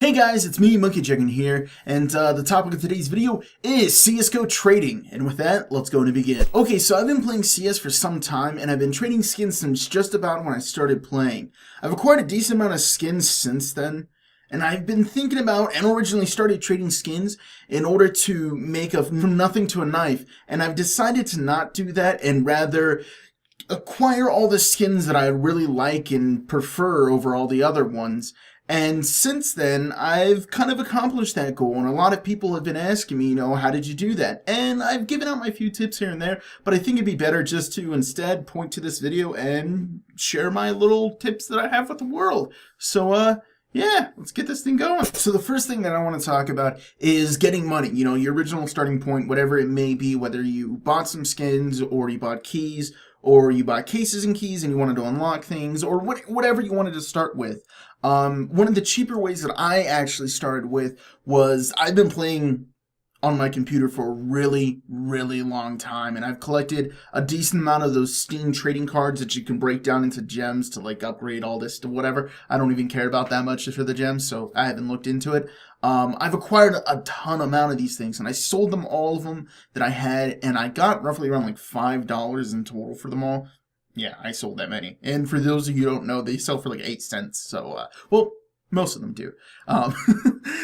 Hey guys, it's me, Monkey Chicken here, and the topic of today's video is CSGO trading. And with that, let's go and begin. Okay, so I've been playing CS for some time, and I've been trading skins since just about when I started playing. I've acquired a decent amount of skins since then, and I've been thinking about and originally started trading skins in order to make from nothing to a knife, and I've decided to not do that and rather acquire all the skins that I really like and prefer over all the other ones. And since then, I've kind of accomplished that goal, and a lot of people have been asking me, how did you do that? And I've given out my few tips here and there, but I think it'd be better just to instead point to this video and share my little tips that I have with the world. So, yeah, let's get this thing going. So the first thing that I want to talk about is getting money. Your original starting point, whatever it may be, whether you bought some skins or you bought keys, or you bought cases and keys and you wanted to unlock things, or whatever you wanted to start with. One of the cheaper ways that I actually started with was I've been playing on my computer for a really, really long time, and I've collected a decent amount of those Steam trading cards that you can break down into gems to upgrade all this to whatever. I don't even care about that much for the gems, so I haven't looked into it. I've acquired a ton amount of these things, and I sold them, all of them that I had, and I got roughly around $5 in total for them all. Yeah, I sold that many. And for those of you who don't know, they sell for 8 cents. So, well, most of them do.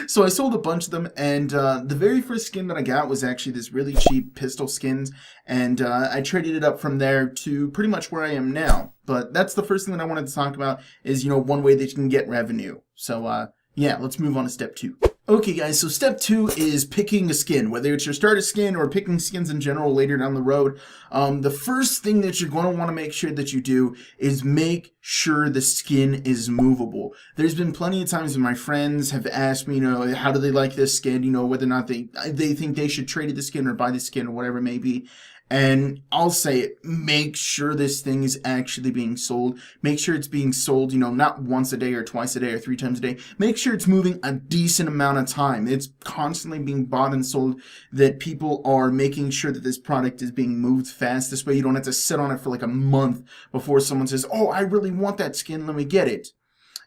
So I sold a bunch of them, and the very first skin that I got was actually this really cheap pistol skins, and I traded it up from there to pretty much where I am now. But that's the first thing that I wanted to talk about is, one way that you can get revenue. So, yeah, let's move on to step 2. Okay guys, so step 2 is picking a skin, whether it's your starter skin or picking skins in general later down the road. The first thing that you're going to want to make sure that you do is make sure the skin is movable. There's been plenty of times when my friends have asked me, how do they like this skin, whether or not they think they should trade the skin or buy the skin or whatever it may be. And I'll say it, make sure this thing is actually being sold. Make sure it's being sold, not once a day or twice a day or 3 times a day. Make sure it's moving a decent amount of time. It's constantly being bought and sold, that people are making sure that this product is being moved fast. This way you don't have to sit on it for a month before someone says, oh, I really want that skin, let me get it.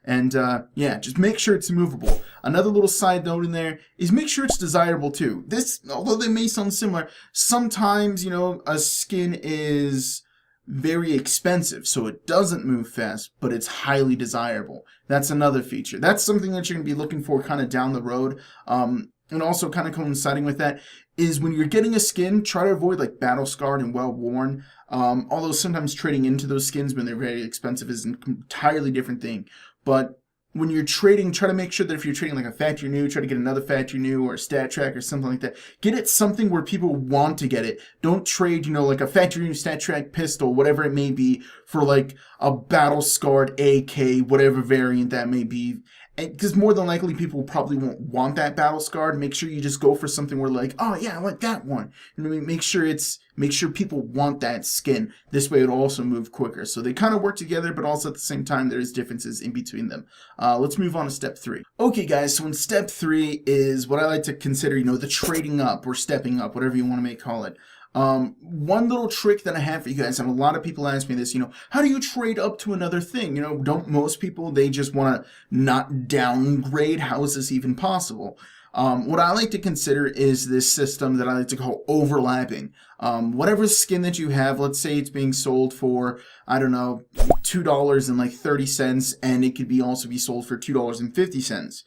And, yeah, just make sure it's movable. Another little side note in there is make sure it's desirable too. This, although they may sound similar, sometimes, a skin is very expensive, so it doesn't move fast, but it's highly desirable. That's another feature. That's something that you're going to be looking for kind of down the road. And also kind of coinciding with that is when you're getting a skin, try to avoid battle scarred and well worn. Although sometimes trading into those skins when they're very expensive is an entirely different thing. But when you're trading, try to make sure that if you're trading a factory new, try to get another factory new or a stat track or something like that. Get it something where people want to get it. Don't trade, a factory new stat track pistol, whatever it may be, for a battle scarred AK, whatever variant that may be. Because more than likely people probably won't want that battle scarred. Make sure you just go for something where oh yeah, I like that one. And make sure people want that skin. This way it'll also move quicker. So they kind of work together, but also at the same time there's differences in between them. Let's move on to step 3. Okay guys, so in step 3 is what I like to consider, the trading up or stepping up, whatever you want to call it. One little trick that I have for you guys, and a lot of people ask me this, how do you trade up to another thing? Don't most people, they just want to not downgrade? How is this even possible? What I like to consider is this system that I like to call overlapping. Whatever skin that you have, let's say it's being sold for, I don't know, $2.30, and it could also be sold for $2.50.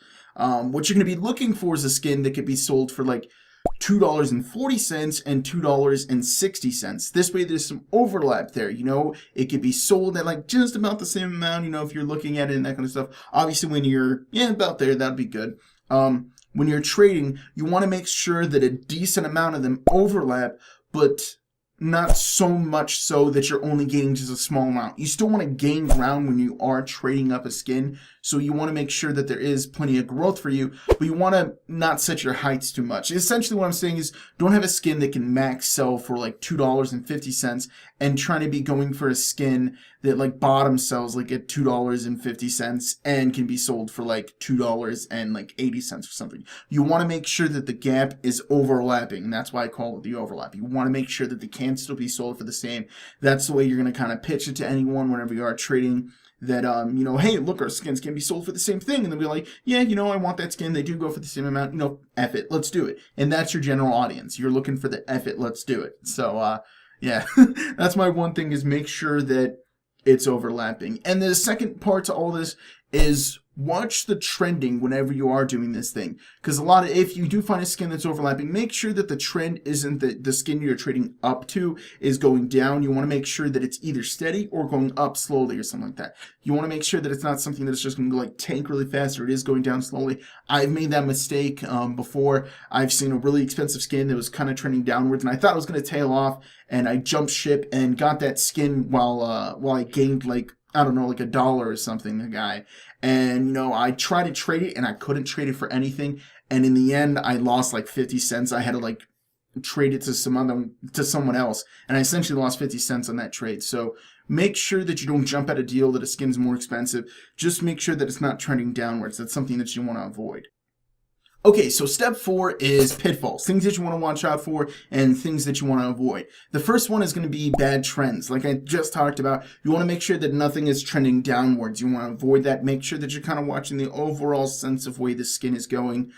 What you're going to be looking for is a skin that could be sold for $2.40 and $2.60. This way there's some overlap there, it could be sold at just about the same amount, if you're looking at it and that kind of stuff. Obviously when you're, about there, that'd be good. When you're trading, you want to make sure that a decent amount of them overlap, but not so much so that you're only gaining just a small amount. You still want to gain ground when you are trading up a skin, so you want to make sure that there is plenty of growth for you, but you want to not set your heights too much. Essentially what I'm saying is don't have a skin that can max sell for $2.50 and trying to be going for a skin that bottom sells at $2.50 and can be sold for $2.80 or something. You want to make sure that the gap is overlapping, and that's why I call it the overlap. You want to make sure that they can still be sold for the same. That's the way you're going to kind of pitch it to anyone whenever you are trading. that, you know, hey, look, our skins can be sold for the same thing. And they'll be like, yeah, you know, I want that skin. They do go for the same amount, you know, F it, let's do it. And that's your general audience. You're looking for the F it, let's do it. So, yeah, that's my one thing, is make sure that it's overlapping. And the second part to all this is watch the trending whenever you are doing this thing, because if you do find a skin that's overlapping, make sure that the trend isn't that the skin you're trading up to is going down. You want to make sure that it's either steady or going up slowly or something like that. You want to make sure that it's not something that's just going to like tank really fast, or it is going down slowly. I've made that mistake before. I've seen a really expensive skin that was kind of trending downwards, and I thought it was going to tail off, and I jumped ship and got that skin while I gained like, I don't know, like $1 or something, the guy. And, you know, I tried to trade it and I couldn't trade it for anything. And in the end, I lost like 50 cents. I had to like trade it to someone else. And I essentially lost 50 cents on that trade. So make sure that you don't jump at a deal that a skin's more expensive. Just make sure that it's not trending downwards. That's something that you want to avoid. Okay, so step 4 is pitfalls, things that you want to watch out for and things that you want to avoid. The first one is going to be bad trends. Like I just talked about, you want to make sure that nothing is trending downwards. You want to avoid that. Make sure that you're kind of watching the overall sense of way the skin is going.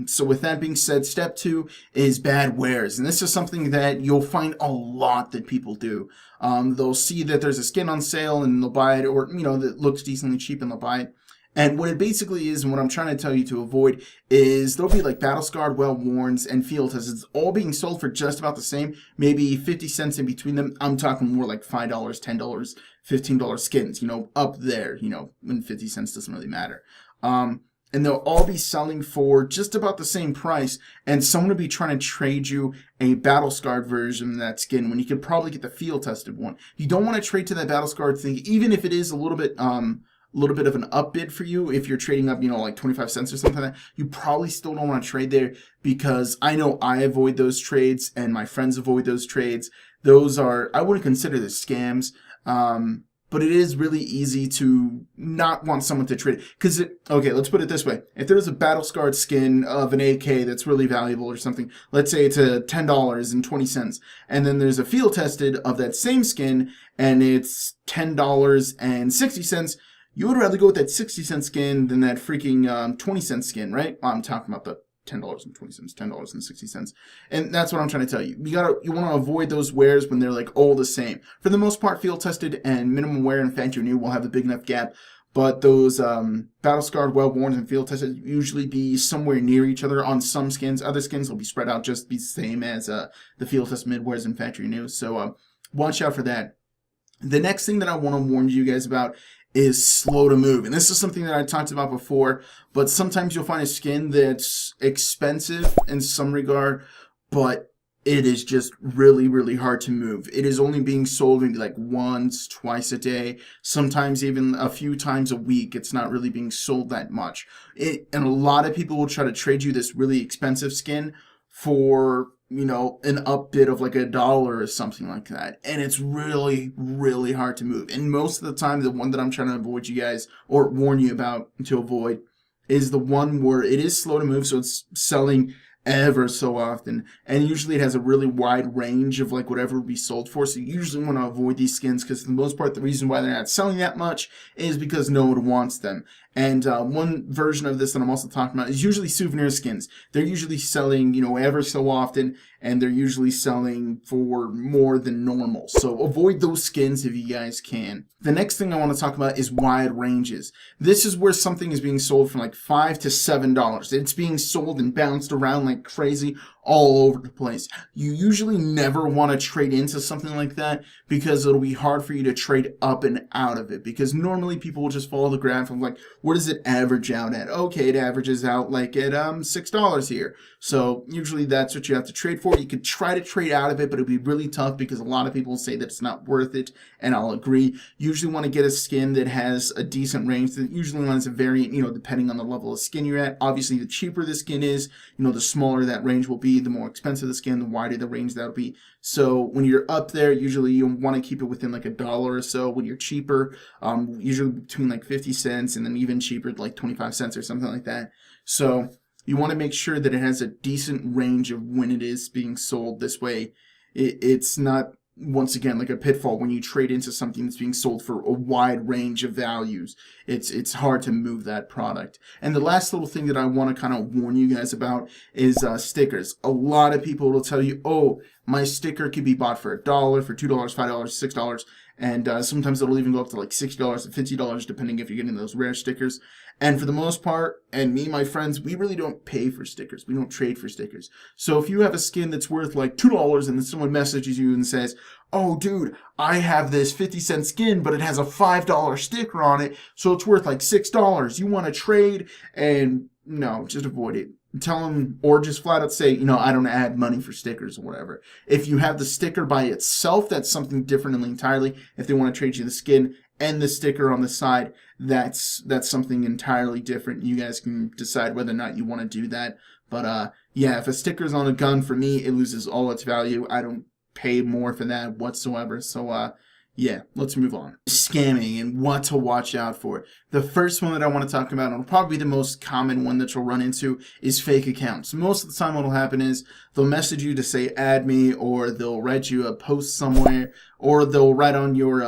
So with that being said, step 2 is bad wares. And this is something that you'll find a lot that people do. They'll see that there's a skin on sale and they'll buy it, or, you know, that looks decently cheap and they'll buy it. And what it basically is, and what I'm trying to tell you to avoid, is there'll be like battle scarred, well worns, and field tests. It's all being sold for just about the same, maybe 50 cents in between them. I'm talking more like $5, $10, $15 skins, you know, up there, you know, when 50 cents doesn't really matter. And they'll all be selling for just about the same price, and someone will be trying to trade you a battle scarred version of that skin when you could probably get the field tested one. You don't want to trade to that battle scarred thing, even if it is a little bit of an up bid for you. If you're trading up, you know, like 25 cents or something like that, you probably still don't want to trade there, because I know I avoid those trades and my friends avoid those trades. Those are, I wouldn't consider this scams, but it is really easy to not want someone to trade. Because, okay, let's put it this way. If there's a battle scarred skin of an AK that's really valuable or something, let's say it's a $10.20, and then there's a field tested of that same skin and it's $10.60, you would rather go with that 60-cent skin than that freaking 20-cent skin, right? I'm talking about the $10.20, $10.60. And that's what I'm trying to tell you. You want to avoid those wares when they're like all the same. For the most part, field tested and minimum wear and factory new will have a big enough gap. But those battle scarred, well worn, and field tested usually be somewhere near each other on some skins. Other skins will be spread out, just be the same as the field test mid wears and factory new. So watch out for that. The next thing that I want to warn you guys about is slow to move. And this is something that I talked about before, but sometimes you'll find a skin that's expensive in some regard, but it is just really, really hard to move. It is only being sold maybe like once, twice a day, sometimes even a few times a week. It's not really being sold that much. And a lot of people will try to trade you this really expensive skin for, you know, an up bid of like $1 or something like that. And it's really, really hard to move. And most of the time, the one that I'm trying to avoid you guys, or warn you about to avoid, is the one where it is slow to move. So it's selling ever so often. And usually it has a really wide range of like whatever would be sold for. So you usually want to avoid these skins, because for the most part, the reason why they're not selling that much is because no one wants them. And one version of this that I'm also talking about is usually souvenir skins. They're usually selling, you know, ever so often, and they're usually selling for more than normal. So avoid those skins if you guys can. The next thing I want to talk about is wide ranges. This is where something is being sold from like $5 to $7. It's being sold and bounced around like crazy all over the place. You usually never want to trade into something like that, because it'll be hard for you to trade up and out of it, because normally people will just follow the graph of like, what does it average out at? Okay, it averages out like at $6 here. So usually that's what you have to trade for. You could try to trade out of it, but it'll be really tough, because a lot of people say that it's not worth it, and I'll agree. You usually want to get a skin that has a decent range. That usually has a variant, you know, depending on the level of skin you're at. Obviously, the cheaper the skin is, you know, the smaller that range will be. The more expensive the skin, the wider the range that'll be. So when you're up there, usually you want to keep it within like $1 or so. When you're cheaper, usually between like 50 cents and then even cheaper, like 25 cents or something like that. So you want to make sure that it has a decent range of when it is being sold. This way, it's not once again, like a pitfall when you trade into something that's being sold for a wide range of values. It's hard to move that product. And the last little thing that I want to kind of warn you guys about is stickers. A lot of people will tell you, oh, my sticker could be bought for $1, for $2, $5, $6, and sometimes it'll even go up to like $60 to $50, depending if you're getting those rare stickers. And for the most part, and me, my friends, we really don't pay for stickers. We don't trade for stickers. So if you have a skin that's worth like $2 and then someone messages you and says, oh, dude, I have this 50-cent skin, but it has a $5 sticker on it, so it's worth like $6. You want to trade? And no, just avoid it. Tell them, or just flat out say, I don't add money for stickers or whatever. If you have the sticker by itself, that's something different entirely. If they want to trade you the skin and the sticker on the side, that's something entirely different. You guys can decide whether or not you want to do that. But yeah, if a sticker's on a gun, for me, it loses all its value. I don't pay more for that whatsoever. So yeah, let's move on. Scamming and what to watch out for. The first one that I want to talk about, and probably the most common one that you'll run into, is fake accounts. Most of the time what will happen is they'll message you to say add me, or they'll write you a post somewhere, or they'll write on your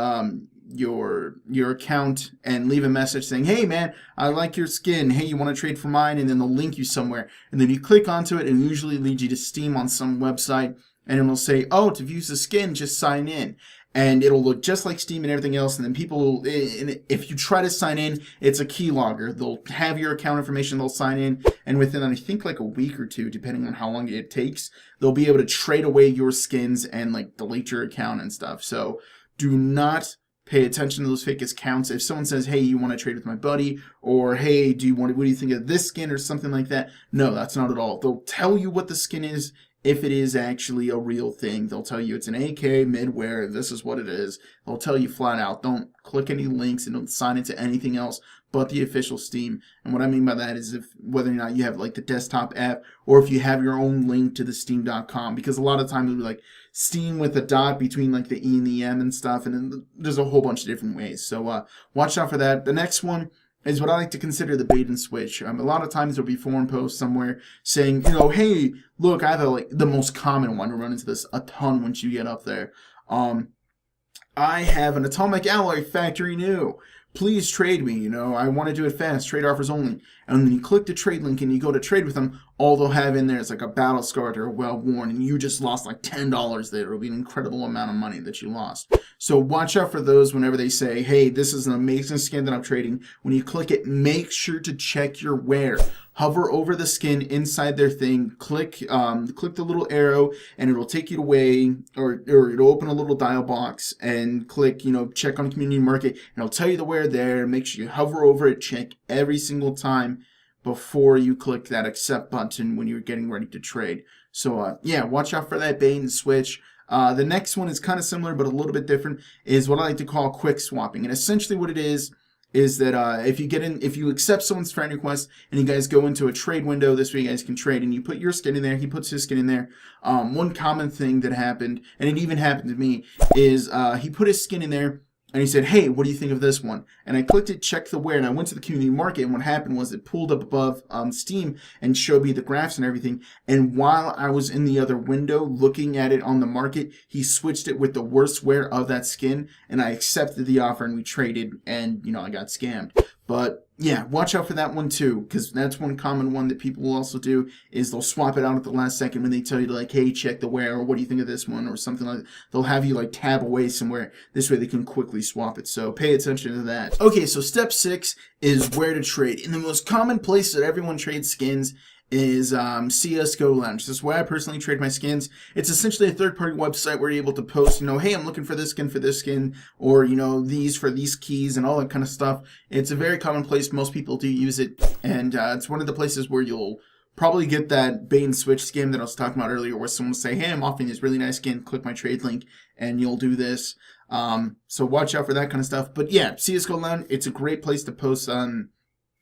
account and leave a message saying, hey man, I like your skin, hey, you want to trade for mine? And then they'll link you somewhere, and then you click onto it, and usually lead you to Steam on some website, and it'll say, oh, to view the skin, just sign in. And it'll look just like Steam and everything else, and then people, if you try to sign in, it's a keylogger. They'll have your account information, they'll sign in, and within, I think, like a week or two, depending on how long it takes, they'll be able to trade away your skins and, like, delete your account and stuff. So do not pay attention to those fake accounts. If someone says, hey, you want to trade with my buddy, or hey, what do you think of this skin, or something like that, no, that's not at all. They'll tell you what the skin is. If it is actually a real thing, they'll tell you it's an AK mid-wear, this is what it is. They'll tell you flat out, don't click any links and don't sign into anything else but the official Steam. And what I mean by that is whether or not you have like the desktop app, or if you have your own link to the steam.com, because a lot of times it'll be like Steam with a dot between like the E and the M and stuff, and then there's a whole bunch of different ways. So watch out for that. The next one is what I like to consider the bait and switch. A lot of times there'll be forum posts somewhere saying, hey, look, I have the most common one. You run into this a ton once you get up there. I have an atomic alloy factory new. Please trade me, I want to do it fast, trade offers only. And then you click the trade link and you go to trade with them, all they'll have in there is like a battle scarred or a well-worn, and you just lost like $10 there. It'll be an incredible amount of money that you lost. So watch out for those whenever they say, hey, this is an amazing skin that I'm trading. When you click it, make sure to check your wear. Hover over the skin inside their thing, click the little arrow, and it'll take you away, or it'll open a little dial box, and click, check on community market, and it'll tell you the wear there. Make sure you hover over it, check every single time before you click that accept button when you're getting ready to trade. So yeah, watch out for that bait and switch. The next one is kind of similar but a little bit different, is what I like to call quick swapping. And essentially what it is that if you accept someone's friend request and you guys go into a trade window, this way you guys can trade, and you put your skin in there, he puts his skin in there. One common thing that happened, and it even happened to me, is he put his skin in there, and he said, hey, what do you think of this one? And I clicked it, check the wear, and I went to the community market, and what happened was it pulled up above Steam and showed me the graphs and everything. And while I was in the other window looking at it on the market, he switched it with the worst wear of that skin, and I accepted the offer, and we traded, and, I got scammed. But yeah, watch out for that one too, because that's one common one that people will also do, is they'll swap it out at the last second when they tell you to, like, hey, check the wear, or what do you think of this one, or something like that. They'll have you like tab away somewhere. This way they can quickly swap it. So pay attention to that. Okay, so step 6 is where to trade. And the most common place that everyone trades skins is CSGO Lounge. This is where I personally trade my skins. It's essentially a third-party website where you're able to post, hey, I'm looking for this skin, or, these for these keys and all that kind of stuff. It's a very common place. Most people do use it, and it's one of the places where you'll probably get that bait and switch scam that I was talking about earlier, where someone will say, hey, I'm offering this really nice skin, click my trade link, and you'll do this. So watch out for that kind of stuff. But yeah, CSGO Lounge, it's a great place to post on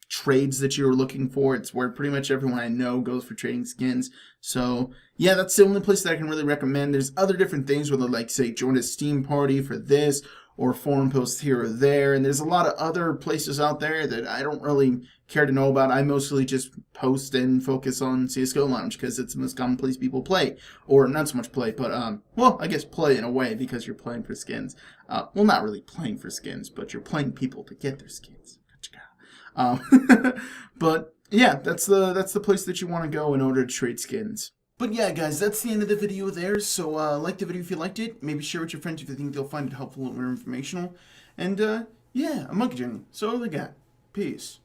trades that you're looking for. It's where pretty much everyone I know goes for trading skins. So yeah, that's the only place that I can really recommend. There's other different things where they'll like say join a Steam party for this, or forum posts here or there, and there's a lot of other places out there that I don't really care to know about. I mostly just post and focus on CSGO Lounge because it's the most common place people play. Or not so much play, but, well, I guess play in a way because you're playing for skins. Well, not really playing for skins, but you're playing people to get their skins. But, yeah, that's the place that you want to go in order to trade skins. But yeah, guys, that's the end of the video there. So, like the video if you liked it. Maybe share with your friends if you think they'll find it helpful or informational. And, yeah, I'm Monkey Jing. So, the guy. Peace.